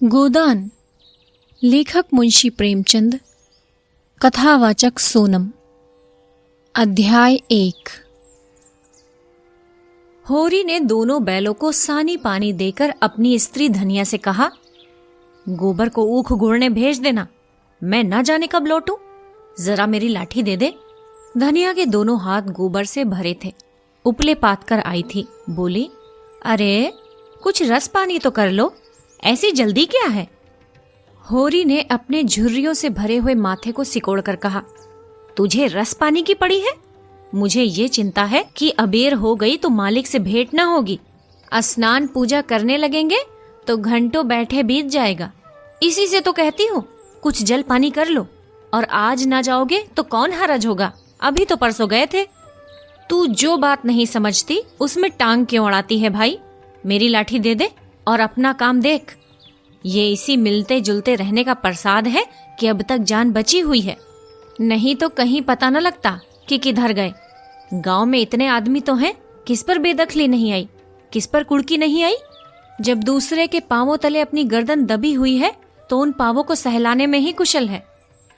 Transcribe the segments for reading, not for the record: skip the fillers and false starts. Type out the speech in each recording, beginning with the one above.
गोदान। लेखक मुंशी प्रेमचंद। कथावाचक सोनम। अध्याय 1। होरी ने दोनों बैलों को सानी पानी देकर अपनी स्त्री धनिया से कहा, गोबर को ऊख गुड़ने भेज देना, मैं ना जाने कब लौटूं, जरा मेरी लाठी दे दे। धनिया के दोनों हाथ गोबर से भरे थे, उपले पात कर आई थी। बोली, अरे कुछ रस पानी तो कर लो, ऐसी जल्दी क्या है। होरी ने अपने झुर्रियों से भरे हुए माथे को सिकोड़ कर कहा, तुझे रस पानी की पड़ी है? मुझे ये चिंता है कि अबेर हो गई तो मालिक से भेंट ना होगी। स्नान पूजा करने लगेंगे तो घंटों बैठे बीत जाएगा। इसी से तो कहती हूँ कुछ जल पानी कर लो, और आज ना जाओगे तो कौन हरज होगा, अभी तो परसों गए थे। तू जो बात नहीं समझती उसमें टांग क्यों अड़ाती है भाई। मेरी लाठी दे दे और अपना काम देख। ये इसी मिलते जुलते रहने का प्रसाद है कि अब तक जान बची हुई है, नहीं तो कहीं पता न लगता कि किधर गए। गांव में इतने आदमी तो हैं, किस पर बेदखली नहीं आई, किस पर कुड़की नहीं आई। जब दूसरे के पांवों तले अपनी गर्दन दबी हुई है तो उन पांवों को सहलाने में ही कुशल है।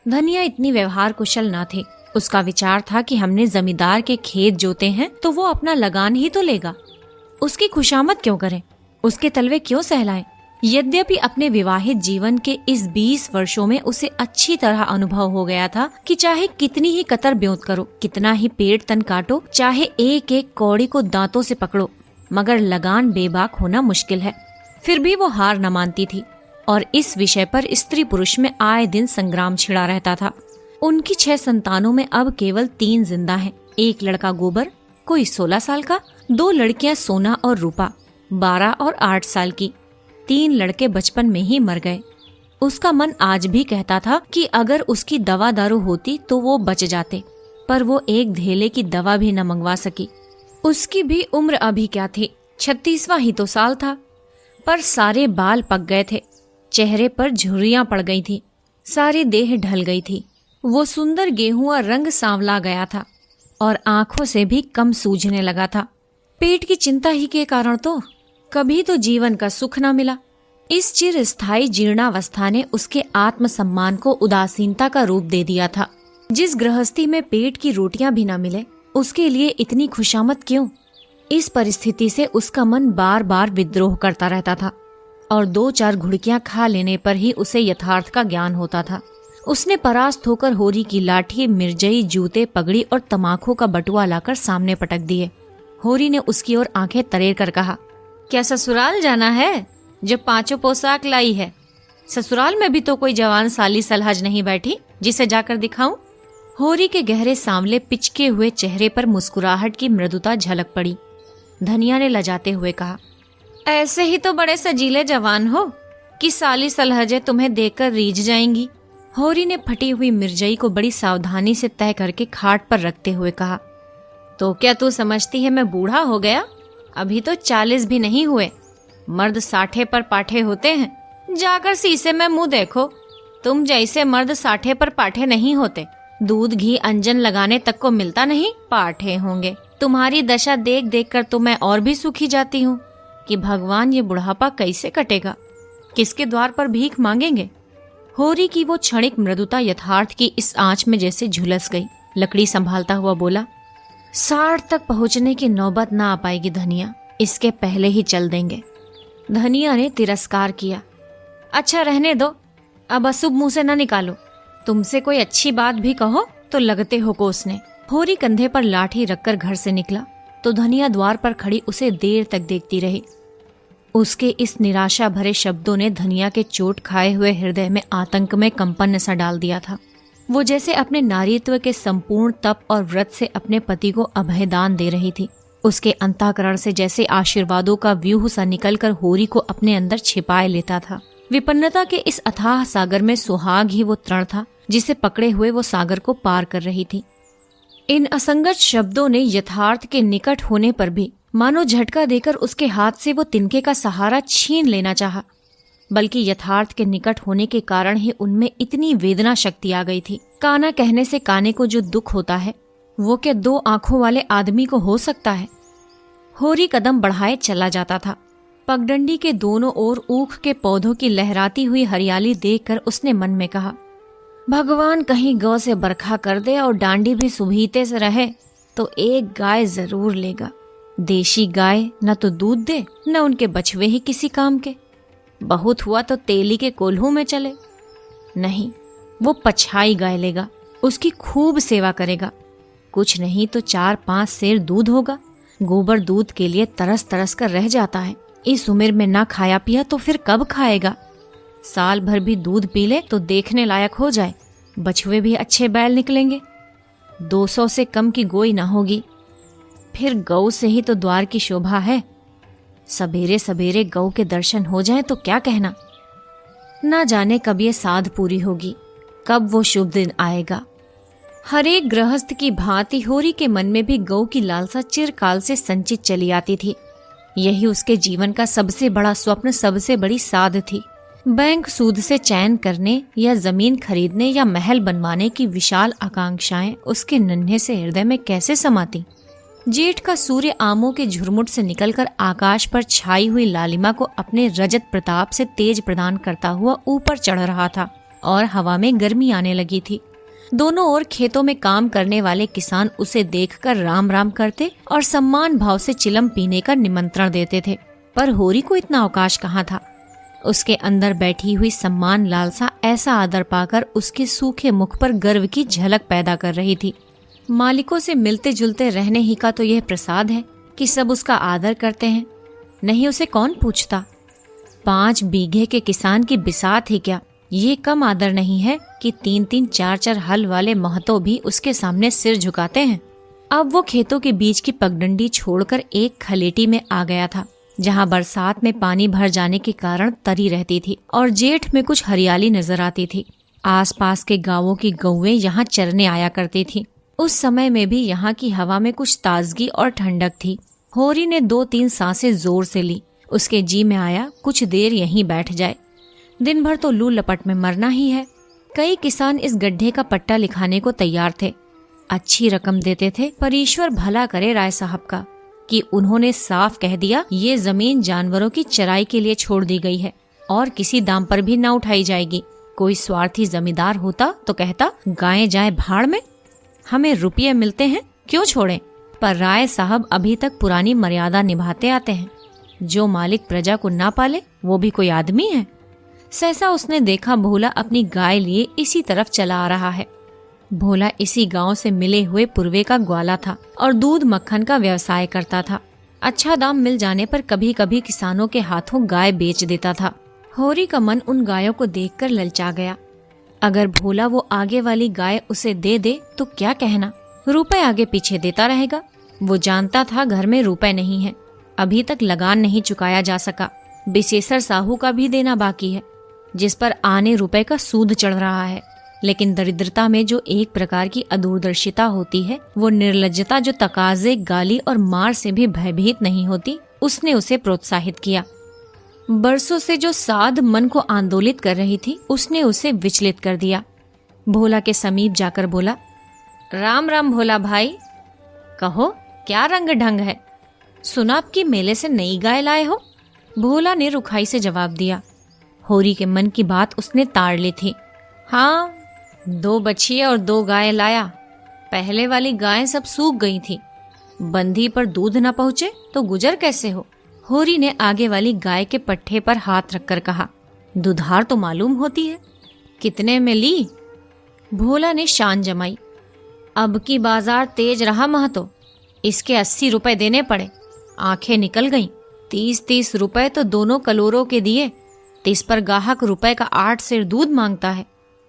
धनिया इतनी व्यवहार कुशल ना थी। उसका विचार था कि हमने जमींदार के खेत जोते हैं तो वो अपना लगान ही तो लेगा, उसकी खुशामद क्यों करें, उसके तलवे क्यों सहलाएं। यद्यपि अपने विवाहित जीवन के इस 20 वर्षों में उसे अच्छी तरह अनुभव हो गया था कि चाहे कितनी ही कतर ब्योंत करो, कितना ही पेड़ तन काटो, चाहे एक एक कौड़ी को दांतों से पकड़ो, मगर लगान बेबाक होना मुश्किल है। फिर भी वो हार न मानती थी और इस विषय पर स्त्री पुरुष में आए दिन संग्राम छिड़ा रहता था। उनकी 6 संतानों में अब केवल 3 जिंदा हैं। एक लड़का गोबर, कोई 16 साल का, 2 लड़कियां सोना और रूपा, 12 और 8 साल की। 3 लड़के बचपन में ही मर गए। उसका मन आज भी कहता था कि अगर उसकी दवा दारू होती तो वो बच जाते, पर वो एक धेले की दवा भी न मंगवा सकी। उसकी भी उम्र अभी क्या थी, 36वां ही तो साल था, पर सारे बाल पक गए थे, चेहरे पर झुर्रियां पड़ गई थी, सारी देह ढल गई थी। वो सुंदर गेहुआ रंग सांवला गया था और आंखों से भी कम सूझने लगा था। पेट की चिंता ही के कारण तो कभी तो जीवन का सुख न मिला। इस चिरस्थायी जीर्णावस्था ने उसके आत्मसम्मान को उदासीनता का रूप दे दिया था। जिस गृहस्थी में पेट की रोटियां भी न मिले, उसके लिए इतनी खुशामद क्यों। इस परिस्थिति से उसका मन बार बार विद्रोह करता रहता था और 2-4 घुड़कियां खा लेने पर ही उसे यथार्थ का ज्ञान होता था। उसने परास्त होकर होरी की लाठी, मिर्जई, जूते, पगड़ी और तमाखू का बटुआ लाकर सामने पटक दिए। होरी ने उसकी ओर आंखें तरेर कर कहा, क्या ससुराल जाना है जो 5 पोशाक लाई है? ससुराल में भी तो कोई जवान साली सलहज नहीं बैठी जिसे जाकर दिखाऊं। होरी के गहरे सांवले पिचके हुए चेहरे पर मुस्कुराहट की मृदुता झलक पड़ी। धनिया ने लजाते हुए कहा, ऐसे ही तो बड़े सजीले जवान हो कि साली सलहजे तुम्हें देखकर रीझ जाएंगी। होरी ने फटी हुई मिर्जई को बड़ी सावधानी से तय करके खाट पर रखते हुए कहा, तो क्या तू समझती है मैं बूढ़ा हो गया? अभी तो 40 भी नहीं हुए। मर्द 60 पर पाठे होते हैं। जाकर शीशे में मुंह देखो, तुम जैसे मर्द 60 पर पाठे नहीं होते। दूध घी अंजन लगाने तक को मिलता नहीं, पाठे होंगे। तुम्हारी दशा देख देख कर तो मैं और भी सूखी जाती हूँ कि भगवान ये बुढ़ापा कैसे कटेगा, किसके द्वार पर भीख मांगेंगे। होरी की वो क्षणिक मृदुता यथार्थ की इस आंच में जैसे झुलस गई। लकड़ी संभालता हुआ बोला, 60 तक पहुंचने की नौबत ना आ पाएगी धनिया, इसके पहले ही चल देंगे। धनिया ने तिरस्कार किया, अच्छा रहने दो, अब अशुभ मुंह से न निकालो। तुमसे कोई अच्छी बात भी कहो तो लगते हो कोसने। होरी कंधे पर लाठी रखकर घर से निकला तो धनिया द्वार पर खड़ी उसे देर तक देखती रही। उसके इस निराशा भरे शब्दों ने धनिया के चोट खाए हुए हृदय में आतंक में कंपन सा डाल दिया था। वो जैसे अपने नारीत्व के संपूर्ण तप और व्रत से अपने पति को अभयदान दे रही थी। उसके अंतःकरण से जैसे आशीर्वादों का व्यूह सा निकलकर होरी को अपने अंदर छिपाए लेता था। विपन्नता के इस अथाह सागर में सुहाग ही वो तृण था जिसे पकड़े हुए वो सागर को पार कर रही थी। इन असंगत शब्दों ने यथार्थ के निकट होने पर भी मानो झटका देकर उसके हाथ से वो तिनके का सहारा छीन लेना चाहा, बल्कि यथार्थ के निकट होने के कारण ही उनमें इतनी वेदना शक्ति आ गई थी। काना कहने से काने को जो दुख होता है वो क्या 2 आंखों वाले आदमी को हो सकता है। होरी कदम बढ़ाए चला जाता था। पगडंडी के दोनों ओर ऊख के पौधों की लहराती हुई हरियाली देखकर उसने मन में कहा, भगवान कहीं गौ से बरखा कर दे और डांडी भी सुभीते से रहे तो एक गाय जरूर लेगा। देशी गाय न तो दूध दे न उनके बछवे ही किसी काम के। बहुत हुआ तो तेली के कोल्हू में चले। नहीं, वो पछाई गाय लेगा, उसकी खूब सेवा करेगा। कुछ नहीं तो 4-5 सेर दूध होगा। गोबर दूध के लिए तरस तरस कर रह जाता है। इस उम्र में ना खाया पिया तो फिर कब खाएगा। साल भर भी दूध पी ले तो देखने लायक हो जाए। बछुए भी अच्छे बैल निकलेंगे। 200 से कम की गोई ना होगी। फिर गौ से ही तो द्वार की शोभा है। सवेरे सवेरे गौ के दर्शन हो जाए तो क्या कहना। ना जाने कब ये साध पूरी होगी, कब वो शुभ दिन आएगा। हर एक गृहस्थ की भांति होरी के मन में भी गौ की लालसा चिरकाल से संचित चली आती थी। यही उसके जीवन का सबसे बड़ा स्वप्न, सबसे बड़ी साध थी। बैंक सूद से चयन करने या जमीन खरीदने या महल बनवाने की विशाल आकांक्षाएं उसके नन्हे से हृदय में कैसे समाती। जेठ का सूर्य आमों के झुरमुट से निकलकर आकाश पर छाई हुई लालिमा को अपने रजत प्रताप से तेज प्रदान करता हुआ ऊपर चढ़ रहा था और हवा में गर्मी आने लगी थी। दोनों ओर खेतों में काम करने वाले किसान उसे देखकर राम राम करते और सम्मान भाव से चिलम पीने का निमंत्रण देते थे। पर होरी को इतना अवकाश कहाँ था। उसके अंदर बैठी हुई सम्मान लालसा ऐसा आदर पाकर उसके सूखे मुख पर गर्व की झलक पैदा कर रही थी। मालिकों से मिलते जुलते रहने ही का तो यह प्रसाद है कि सब उसका आदर करते हैं। नहीं उसे कौन पूछता। 5 बीघे के किसान की बिसात ही क्या, ये कम आदर नहीं है कि 3-3 4-4 हल वाले महतो भी उसके सामने सिर झुकाते हैं। अब वो खेतों के बीच की पगडंडी छोड़कर एक खलेटी में आ गया था, जहाँ बरसात में पानी भर जाने के कारण तरी रहती थी और जेठ में कुछ हरियाली नजर आती थी। आसपास के गांवों की गौएं यहाँ चरने आया करती थी। उस समय में भी यहाँ की हवा में कुछ ताजगी और ठंडक थी। होरी ने 2-3 सांसें जोर से ली। उसके जी में आया कुछ देर यहीं बैठ जाए। दिन भर तो लू लपट में मरना ही है। कई किसान इस गड्ढे का पट्टा लिखाने को तैयार थे। अच्छी रकम देते थे, पर ईश्वर भला करे राय साहब का कि उन्होंने साफ कह दिया ये जमीन जानवरों की चराई के लिए छोड़ दी गई है और किसी दाम पर भी न उठाई जाएगी। कोई स्वार्थी जमींदार होता तो कहता गायें जाए भाड़ में, हमें रुपये मिलते हैं क्यों छोड़ें। पर राय साहब अभी तक पुरानी मर्यादा निभाते आते हैं। जो मालिक प्रजा को ना पाले वो भी कोई आदमी है। सहसा उसने देखा भोला अपनी गाय लिए इसी तरफ चला आ रहा है। भोला इसी गांव से मिले हुए पूर्वे का ग्वाला था और दूध मक्खन का व्यवसाय करता था। अच्छा दाम मिल जाने पर कभी कभी किसानों के हाथों गाय बेच देता था। होरी का मन उन गायों को देखकर ललचा गया। अगर भोला वो आगे वाली गाय उसे दे दे तो क्या कहना, रुपए आगे पीछे देता रहेगा। वो जानता था घर में रुपए नहीं है, अभी तक लगान नहीं चुकाया जा सका। विशेषर साहू का भी देना बाकी है, जिस पर आने रुपए का सूद चढ़ रहा है। लेकिन दरिद्रता में जो एक प्रकार की अदूरदर्शिता होती है, वो निर्लज्जता जो तकाजे, गाली और मार से भी भयभीत नहीं होती, उसने उसे प्रोत्साहित किया। बरसों से जो साध मन को आंदोलित कर रही थी, उसने उसे विचलित कर दिया। भोला के समीप जाकर बोला, राम राम भोला भाई, कहो क्या रंग ढंग है। सुना आपकी मेले से नई गाय लाए हो। भोला ने रुखाई से जवाब दिया। होरी के मन की बात उसने ताड़ ली थी। हाँ, 2 बछिए और 2 गाय लाया। पहले वाली गायें सब सूख गई थी। बंधी पर दूध न पहुँचे तो गुजर कैसे हो। होरी ने आगे वाली गाय के पट्टे पर हाथ रखकर कहा, दुधार तो मालूम होती है। कितने में ली। भोला ने शान जमाई। अब की बाजार तेज रहा महतो, इसके 80 रुपए देने पड़े। आंखें निकल गईं। 30-30 रुपए तो दोनों कलोरों के दिए। 30 पर गाहक रुपए का 8 सेर दूध मांगता है।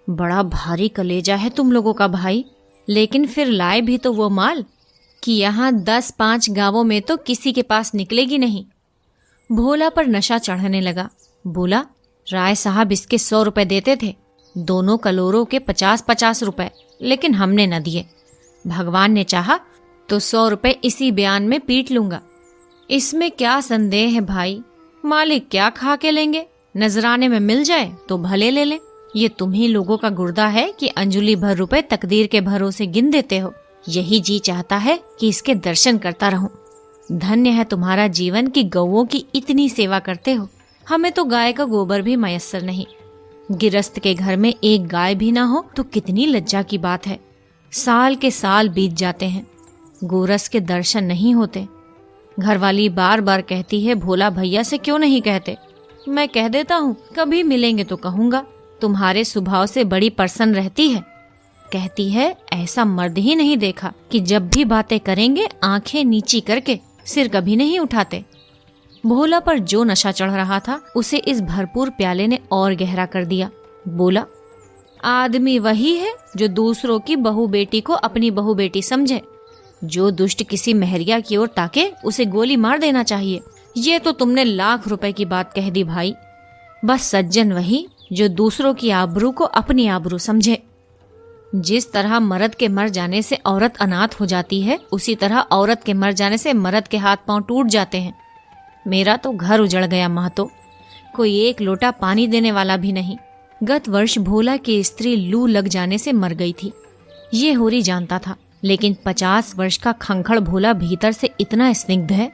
बड़ा भारी कलेजा है तुम लोगों का भाई। लेकिन फिर लाए भी तो वो माल कि यहाँ 10-5 गांवों में तो किसी के पास निकलेगी नहीं। भोला पर नशा चढ़ने लगा। बोला, राय साहब इसके 100 रुपए देते थे, दोनों कलोरों के 50-50 रुपए, लेकिन हमने न दिए। भगवान ने चाहा तो 100 रुपए इसी बयान में पीट लूंगा। इसमें क्या संदेह है भाई, मालिक क्या खा के लेंगे। नजराने में मिल जाए तो भले ले लें। ये तुम्ही लोगों का गुर्दा है कि अंजुली भर रुपए तकदीर के भरोसे गिन देते हो। यही जी चाहता है कि इसके दर्शन करता रहूं। धन्य है तुम्हारा जीवन कि गौओं की इतनी सेवा करते हो। हमें तो गाय का गोबर भी मयस्सर नहीं। गिरस्त के घर में एक गाय भी ना हो तो कितनी लज्जा की बात है। साल के साल बीत जाते हैं, गोरस के दर्शन नहीं होते। घरवाली बार बार कहती है भोला भैया से क्यों नहीं कहते। मैं कह देता हूँ कभी मिलेंगे तो कहूँगा। तुम्हारे स्वभाव से बड़ी प्रसन्न रहती है। कहती है ऐसा मर्द ही नहीं देखा कि जब भी बातें करेंगे आंखें नीची करके सिर कभी नहीं उठाते। भोला पर जो नशा चढ़ रहा था उसे इस भरपूर प्याले ने और गहरा कर दिया। बोला, आदमी वही है जो दूसरों की बहू बेटी को अपनी बहू बेटी समझे। जो दुष्ट किसी महरिया की ओर ताके उसे गोली मार देना चाहिए। ये तो तुमने लाख रुपए की बात कह दी भाई। बस सज्जन वही जो दूसरों की आबरू को अपनी आबरू समझे। जिस तरह मर्द के मर जाने से औरत अनाथ हो जाती है, उसी तरह औरत के मर जाने से मर्द के हाथ पांव टूट जाते हैं। मेरा तो घर उजड़ गया महतो, कोई एक लोटा पानी देने वाला भी नहीं। गत वर्ष भोला की स्त्री लू लग जाने से मर गई थी, ये होरी जानता था। लेकिन 50 वर्ष का खंखड़ भोला भीतर से इतना स्निग्ध है,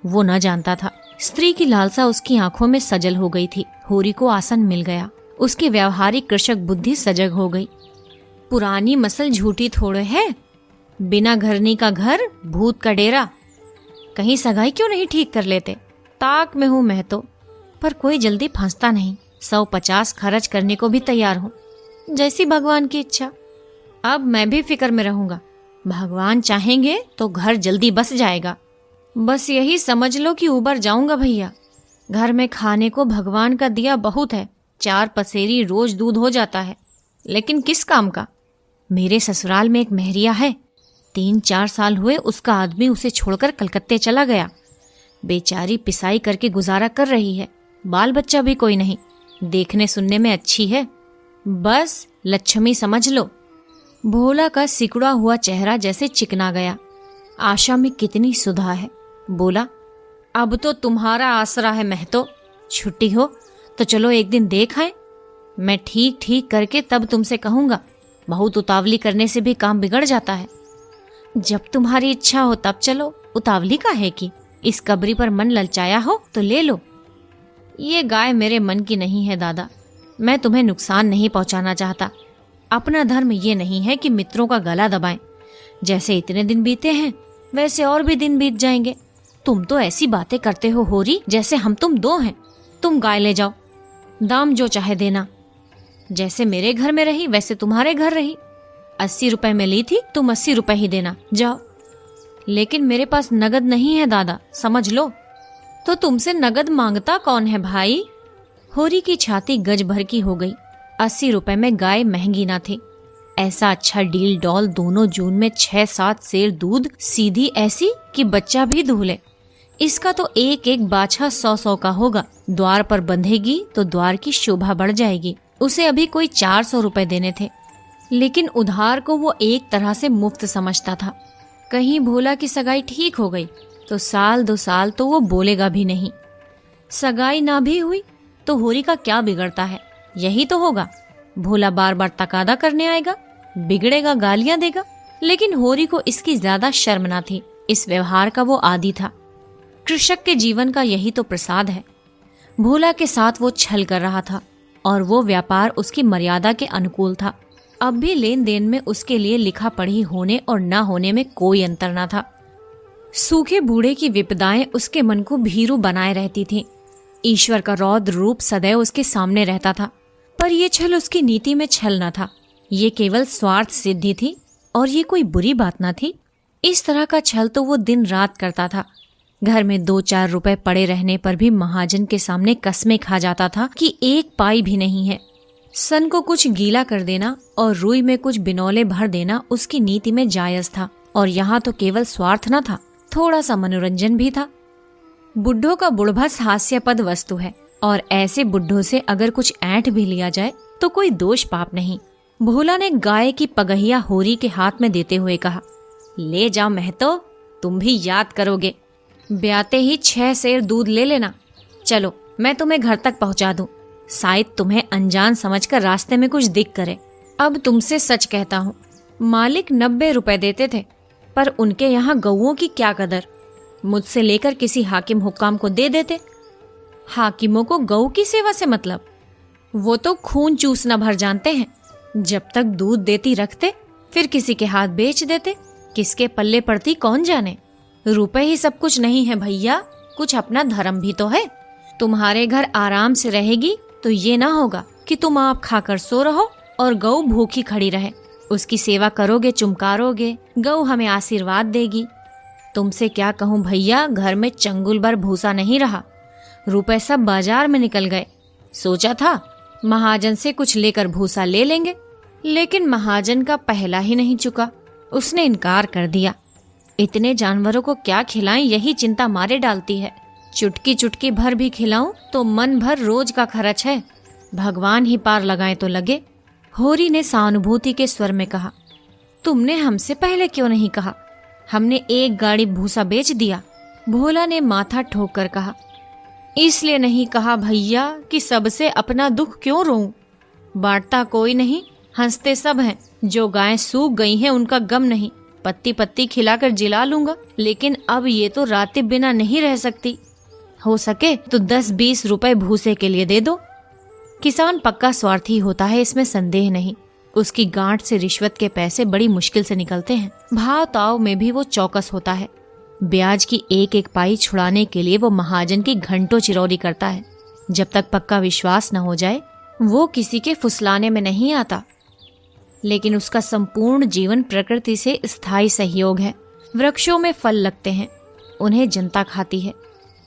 वो न जानता था। स्त्री की लालसा उसकी आंखों में सजल हो गई थी। होरी को आसन मिल गया। उसकी व्यावहारिक कृषक बुद्धि सजग हो गई। पुरानी मसल झूठी थोड़े है, बिना घरनी का घर भूत का डेरा। कहीं सगाई क्यों नहीं ठीक कर लेते। ताक में हूँ मैं तो, पर कोई जल्दी फंसता नहीं। 150 खर्च करने को भी तैयार हूँ, जैसी भगवान की इच्छा। अब मैं भी फिक्र में रहूंगा। भगवान चाहेंगे तो घर जल्दी बस जाएगा। बस यही समझ लो कि उबर जाऊंगा भैया। घर में खाने को भगवान का दिया बहुत है, 4 पसेरी रोज दूध हो जाता है, लेकिन किस काम का। मेरे ससुराल में एक महरिया है, 3-4 साल हुए उसका आदमी उसे छोड़कर कलकत्ते चला गया। बेचारी पिसाई करके गुजारा कर रही है। बाल बच्चा भी कोई नहीं, देखने सुनने में अच्छी है, बस लक्ष्मी समझ लो। भोला का सिकुड़ा हुआ चेहरा जैसे चिकना गया। आशा में कितनी सुधा है। बोला, अब तो तुम्हारा आसरा है महतो। छुट्टी हो तो चलो एक दिन देख आए। मैं ठीक ठीक करके तब तुमसे कहूंगा। बहुत उतावली करने से भी काम बिगड़ जाता है। जब तुम्हारी इच्छा हो तब चलो, उतावली का है कि इस कबरी पर मन ललचाया हो तो ले लो। ये गाय मेरे मन की नहीं है दादा, मैं तुम्हें नुकसान नहीं पहुंचाना चाहता। अपना धर्म ये नहीं है कि मित्रों का गला दबाएं। जैसे इतने दिन बीते हैं वैसे और भी दिन बीत जाएंगे। तुम तो ऐसी बातें करते हो होरी जैसे हम तुम दो हैं। तुम गाय ले जाओ, दाम जो चाहे देना। जैसे मेरे घर में रही वैसे तुम्हारे घर रही। 80 रुपए में ली थी, तुम 80 रुपए ही देना, जाओ। लेकिन मेरे पास नगद नहीं है दादा, समझ लो। तो तुमसे नगद मांगता कौन है भाई। होरी की छाती गज भर की हो गई। 80 रुपए में गाय महंगी ना थी। ऐसा अच्छा डील डॉल दोनों जून में 6-7 सेर दूध, सीधी ऐसी कि बच्चा भी दूल्हे। इसका तो एक एक बाछा 100-100 का होगा। द्वार पर बंधेगी तो द्वार की शोभा बढ़ जाएगी। उसे अभी कोई 400 रुपए देने थे, लेकिन उधार को वो एक तरह से मुफ्त समझता था। कहीं भोला की सगाई ठीक हो गई तो 1-2 साल तो वो बोलेगा भी नहीं। सगाई ना भी हुई तो होरी का क्या बिगड़ता है, यही तो होगा। भोला बार बार तकादा करने आएगा, बिगड़ेगा, गालियां देगा। लेकिन होरी को इसकी ज्यादा शर्म ना थी। इस व्यवहार का वो आदी था। कृषक के जीवन का यही तो प्रसाद है। भोला के साथ वो छल कर रहा था और वो व्यापार उसकी मर्यादा के अनुकूल था। अब भी लेन देन में उसके लिए लिखा पढ़ी होने और ना होने में कोई अंतर ना था। सूखे बूढ़े की विपदाएं उसके मन को भीरू बनाए रहती थीं। ईश्वर का रौद्र रूप सदैव उसके सामने रहता था। पर ये छल उसकी नीति में छल न था, ये केवल स्वार्थ सिद्धि थी। और ये कोई बुरी बात न थी। इस तरह का छल तो वो दिन रात करता था। घर में 2-4 रुपए पड़े रहने पर भी महाजन के सामने कस्में खा जाता था कि 1 पाई भी नहीं है। सन को कुछ गीला कर देना और रुई में कुछ बिनौले भर देना उसकी नीति में जायज था। और यहाँ तो केवल स्वार्थ न था, थोड़ा सा मनोरंजन भी था। बुढ़ों का बुढ़भस हास्यास्पद वस्तु है और ऐसे बुढ़ों से अगर कुछ ऐंठ भी लिया जाए तो कोई दोष पाप नहीं। भोला ने गाय की पगहिया होरी के हाथ में देते हुए कहा, ले जाओ महतो, तुम भी याद करोगे। ब्याते ही 6 सेर दूध ले लेना। चलो मैं तुम्हें घर तक पहुंचा दूं। शायद तुम्हें अनजान समझकर रास्ते में कुछ दिख करे। अब तुमसे सच कहता हूँ, मालिक 90 रुपए देते थे, पर उनके यहाँ गौओं की क्या कदर। मुझसे लेकर किसी हाकिम हुक्काम को दे देते। हाकिमों को गऊ की सेवा से मतलब, वो तो खून चूसना भर जानते हैं। जब तक दूध देती रखते, फिर किसी के हाथ बेच देते। किसके पल्ले पड़ती कौन जाने। रुपए ही सब कुछ नहीं है भैया, कुछ अपना धर्म भी तो है। तुम्हारे घर आराम से रहेगी तो ये ना होगा कि तुम आप खाकर सो रहो और गऊ भूखी खड़ी रहे। उसकी सेवा करोगे, चुमकारोगे, गऊ हमें आशीर्वाद देगी। तुमसे क्या कहूँ भैया, घर में चंगुल भर भूसा नहीं रहा। रुपए सब बाजार में निकल गए। सोचा था महाजन से कुछ लेकर भूसा ले लेंगे, लेकिन महाजन का पहला ही नहीं चुका। उसने इनकार कर दिया। इतने जानवरों को क्या खिलाएं, यही चिंता मारे डालती है। चुटकी चुटकी भर भी खिलाऊं तो मन भर रोज का खर्च है। भगवान ही पार लगाए तो लगे। होरी ने सहानुभूति के स्वर में कहा, तुमने हमसे पहले क्यों नहीं कहा? हमने एक गाड़ी भूसा बेच दिया। भोला ने माथा ठोक कर कहा, इसलिए नहीं कहा भैया कि सबसे अपना दुख क्यों रोऊं। बांटता कोई नहीं, हंसते सब हैं। जो गायें सूख गई हैं उनका गम नहीं। पत्ती पत्ती खिलाकर जिला लूंगा, लेकिन अब ये तो रातें बिना नहीं रह सकती। हो सके तो 10-20 रुपए भूसे के लिए दे दो। किसान पक्का स्वार्थी होता है, इसमें संदेह नहीं। उसकी गांठ से रिश्वत के पैसे बड़ी मुश्किल से निकलते हैं। भाव ताव में भी वो चौकस होता है। ब्याज की एक एक पाई छुड़ाने के लिए वो महाजन की घंटों चिरौरी करता है। जब तक पक्का विश्वास न हो जाए वो किसी के फुसलाने में नहीं आता। लेकिन उसका संपूर्ण जीवन प्रकृति से स्थायी सहयोग है। वृक्षों में फल लगते हैं, उन्हें जनता खाती है।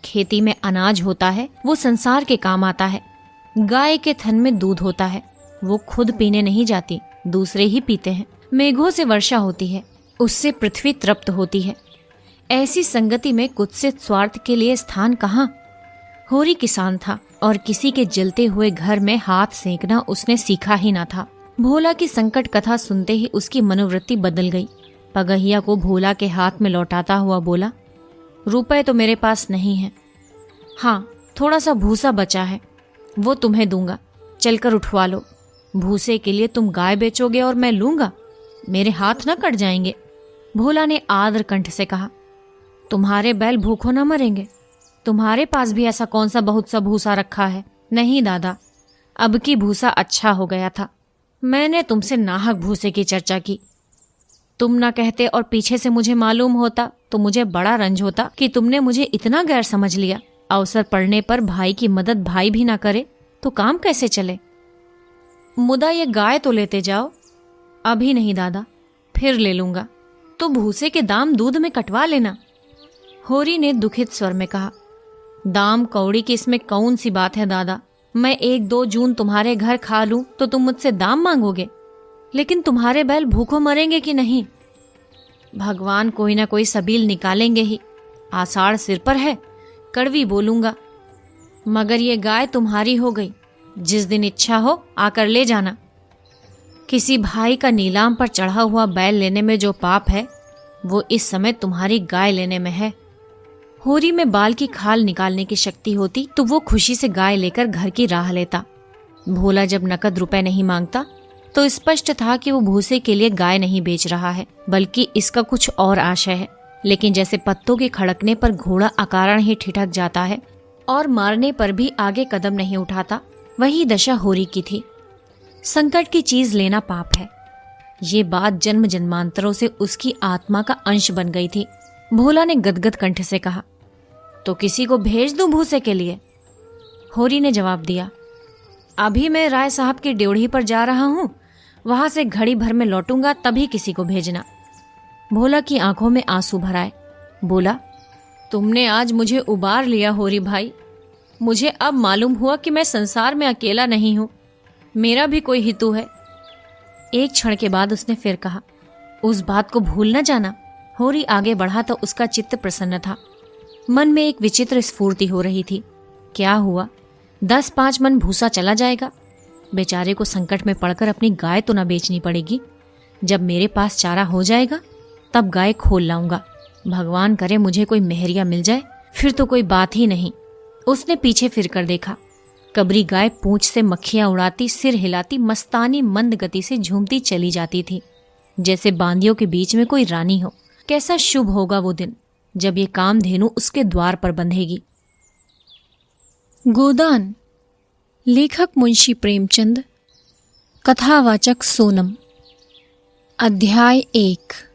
खेती में अनाज होता है, वो संसार के काम आता है। गाय के थन में दूध होता है, वो खुद पीने नहीं जाती, दूसरे ही पीते हैं। मेघों से वर्षा होती है, उससे पृथ्वी तृप्त होती है। ऐसी संगति में कुत्सित स्वार्थ के लिए स्थान कहाँ? होरी किसान था और किसी के जलते हुए घर में हाथ सेंकना उसने सीखा ही ना था। भोला की संकट कथा सुनते ही उसकी मनोवृत्ति बदल गई। पगहिया को भोला के हाथ में लौटाता हुआ बोला, रुपए तो मेरे पास नहीं है। हाँ, थोड़ा सा भूसा बचा है, वो तुम्हें दूंगा, चलकर उठवा लो। भूसे के लिए तुम गाय बेचोगे और मैं लूंगा? मेरे हाथ न कट जाएंगे। भोला ने आर्द्र कंठ से कहा, तुम्हारे बैल भूखों न मरेंगे। तुम्हारे पास भी ऐसा कौन सा बहुत सा भूसा रखा है? नहीं दादा, अब की भूसा अच्छा हो गया था। मैंने तुमसे नाहक भूसे की चर्चा की। तुम ना कहते और पीछे से मुझे मालूम होता तो मुझे बड़ा रंज होता कि तुमने मुझे इतना गैर समझ लिया। अवसर पड़ने पर भाई की मदद भाई भी ना करे तो काम कैसे चले? मुदा ये गाय तो लेते जाओ। अभी नहीं दादा, फिर ले लूंगा। तो भूसे के दाम दूध में कटवा लेना। होरी ने दुखित स्वर में कहा, दाम कौड़ी की इसमें कौन सी बात है दादा? मैं 1-2 जून तुम्हारे घर खा लूं तो तुम मुझसे दाम मांगोगे? लेकिन तुम्हारे बैल भूखों मरेंगे कि नहीं? भगवान कोई ना कोई सबील निकालेंगे ही। आषाढ़ सिर पर है, कड़वी बोलूंगा। मगर ये गाय तुम्हारी हो गई। जिस दिन इच्छा हो आकर ले जाना। किसी भाई का नीलाम पर चढ़ा हुआ बैल लेने में जो पाप है, वो इस समय तुम्हारी गाय लेने में है। होरी में बाल की खाल निकालने की शक्ति होती तो वो खुशी से गाय लेकर घर की राह लेता। भोला जब नकद रुपए नहीं मांगता तो स्पष्ट था कि वो भूसे के लिए गाय नहीं बेच रहा है, बल्कि इसका कुछ और आशय है। लेकिन जैसे पत्तों के खड़कने पर घोड़ा अकारण ही ठिठक जाता है और मारने पर भी आगे कदम नहीं उठाता, वही दशा होरी की थी। संकट की चीज लेना पाप है, ये बात जन्म जन्मांतरों से उसकी आत्मा का अंश बन गई थी। भोला ने गदगद कंठ से कहा, तो किसी को भेज दूं भूसे के लिए? होरी ने जवाब दिया, अभी मैं राय साहब की ड्योढ़ी पर जा रहा हूं, वहां से घड़ी भर में लौटूंगा, तभी किसी को भेजना। भोला की आंखों में आंसू भर आए। बोला, तुमने आज मुझे उबार लिया होरी भाई। मुझे अब मालूम हुआ कि मैं संसार में अकेला नहीं हूं, मेरा भी कोई हितू है। एक क्षण के बाद उसने फिर कहा, उस बात को भूल न जाना। होरी आगे बढ़ा तो उसका चित्त प्रसन्न था। मन में एक विचित्र स्फूर्ति हो रही थी। क्या हुआ, 10-5 मन भूसा चला जाएगा। बेचारे को संकट में पड़कर अपनी गाय तो न बेचनी पड़ेगी। जब मेरे पास चारा हो जाएगा तब गाय खोल लाऊंगा। भगवान करे मुझे कोई मेहरिया मिल जाए, फिर तो कोई बात ही नहीं। उसने पीछे फिर कर देखा। कबरी गाय पूंछ से मक्खियां उड़ाती, सिर हिलाती, मस्तानी मंद गति से झूमती चली जाती थी, जैसे बांदियों के बीच में कोई रानी हो। कैसा शुभ होगा वो दिन जब ये कामधेनु उसके द्वार पर बंधेगी। गोदान। लेखक मुंशी प्रेमचंद। कथावाचक सोनम। अध्याय 1।